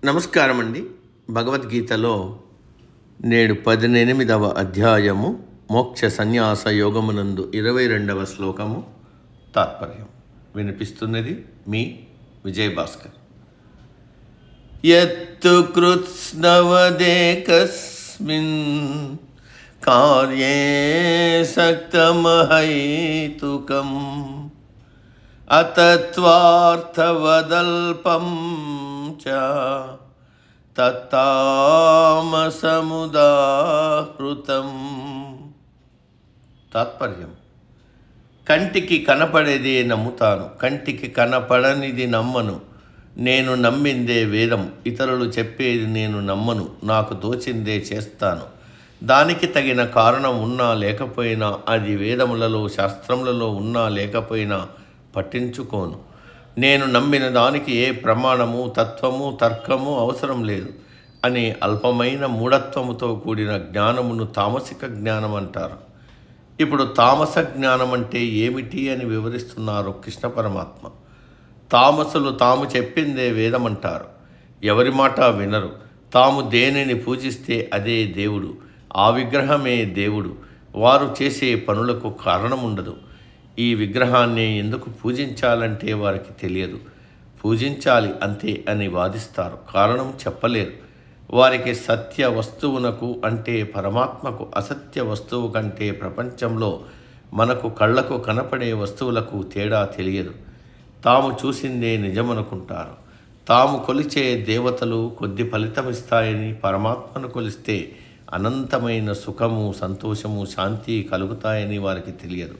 నమస్కారం అండి. భగవద్గీతలో నేడు 18వ అధ్యాయము మోక్ష సన్యాస యోగమునందు 22వ శ్లోకము తాత్పర్యం వినిపిస్తున్నది మీ విజయభాస్కర్. యత్తు కృత్స్నవదేకస్మిన్ కార్యే సక్తమహైతుకం అతత్వార్థవదల్పం చ తత్తామసముదాహృతం. తాత్పర్యం: కంటికి కనపడేదే నమ్ముతాను, కంటికి కనపడనిది నమ్మను. నేను నమ్మిందే వేదం, ఇతరులు చెప్పేది నేను నమ్మను. నాకు తోచిందే చేస్తాను. దానికి తగిన కారణం ఉన్నా లేకపోయినా, అది వేదములలో శాస్త్రములలో ఉన్నా లేకపోయినా పట్టించుకోను. నేను నమ్మిన దానికి ఏ ప్రమాణము, తత్వము, తర్కము అవసరం లేదు అని అల్పమైన మూఢత్వముతో కూడిన జ్ఞానమును తామసిక జ్ఞానం అంటారు. ఇప్పుడు తామస జ్ఞానం అంటే ఏమిటి అని వివరిస్తున్నారు కృష్ణ పరమాత్మ. తామసులు తాము చెప్పిందే వేదమంటారు. ఎవరి మాట వినరు. తాము దేనిని పూజిస్తే అదే దేవుడు, ఆ విగ్రహమే దేవుడు. వారు చేసే పనులకు కారణం ఉండదు. ఈ విగ్రహాన్ని ఎందుకు పూజించాలంటే వారికి తెలియదు. పూజించాలి అంతే అని వాదిస్తారు, కారణం చెప్పలేరు. వారికి సత్య వస్తువునకు అంటే పరమాత్మకు, అసత్య వస్తువు కంటే ప్రపంచంలో మనకు కళ్ళకు కనపడే వస్తువులకు తేడా తెలియదు. తాము చూసిందే నిజమనుకుంటారు. తాము కొలిచే దేవతలు కొద్ది ఫలితమిస్తాయని, పరమాత్మను కొలిస్తే అనంతమైన సుఖము, సంతోషము, శాంతి కలుగుతాయని వారికి తెలియదు.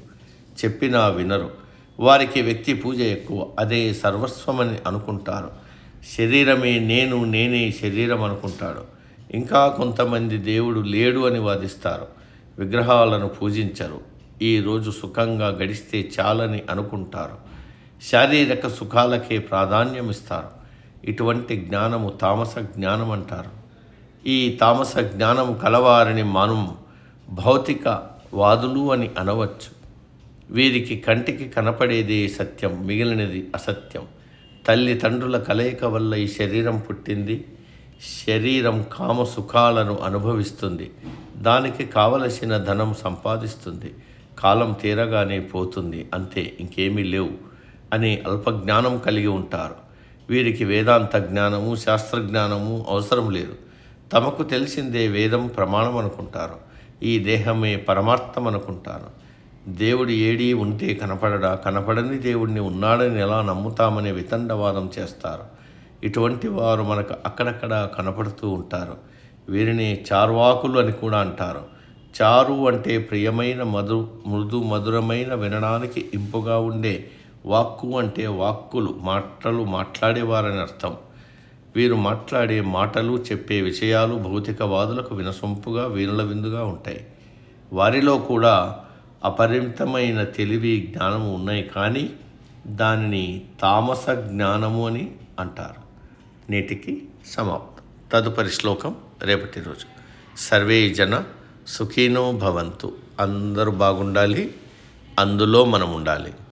చెప్పినా వినరు. వారికి వ్యక్తి పూజ ఎక్కువ, అదే సర్వస్వమని అనుకుంటారు. శరీరమే నేను, నేనే శరీరం అనుకుంటాడు. ఇంకా కొంతమంది దేవుడు లేడు అని వాదిస్తారు. విగ్రహాలను పూజించరు. ఈరోజు సుఖంగా గడిస్తే చాలని అనుకుంటారు. శారీరక సుఖాలకే ప్రాధాన్యం ఇస్తారు. ఇటువంటి జ్ఞానము తామస జ్ఞానం అంటారు. ఈ తామస జ్ఞానము కలవారిని మనం భౌతిక వాదులు అని అనవచ్చు. వీరికి కంటికి కనపడేదే సత్యం, మిగిలినది అసత్యం. తల్లిదండ్రుల కలయిక వల్ల ఈ శరీరం పుట్టింది. శరీరం కామ సుఖాలను అనుభవిస్తుంది. దానికి కావలసిన ధనం సంపాదిస్తుంది. కాలం తీరగానే పోతుంది, అంతే, ఇంకేమీ లేవు అని అల్పజ్ఞానం కలిగి ఉంటారు. వీరికి వేదాంత జ్ఞానము, శాస్త్రజ్ఞానము అవసరం లేదు. తమకు తెలిసిందే వేదం, ప్రమాణం అనుకుంటారు. ఈ దేహమే పరమార్థం అనుకుంటారు. దేవుడు ఏడీ ఉంటే కనపడడా, కనపడని దేవుడిని ఉన్నాడని ఎలా నమ్ముతామనే వితండవాదం చేస్తారు. ఇటువంటి వారు మనకు అక్కడక్కడ కనపడుతూ ఉంటారు. వీరిని చార్వాకులు అని కూడా అంటారు. చారు అంటే ప్రియమైన, మృదు మధురమైన, వినడానికి ఇంపుగా ఉండే. వాక్కు అంటే వాక్కులు, మాటలు మాట్లాడేవారని అర్థం. వీరు మాట్లాడే మాటలు, చెప్పే విషయాలు భౌతికవాదులకు వినసొంపుగా, వీణుల విందుగా ఉంటాయి. వారిలో కూడా అపరిమితమైన తెలివి, జ్ఞానము ఉన్నాయి, కానీ దానిని తామస జ్ఞానము అని అంటారు. నేటికి సమాప్తం. తదుపరి శ్లోకం రేపటి రోజు. సర్వే జన సుఖీనో భవంతు. అందరూ బాగుండాలి, అందులో మనం ఉండాలి.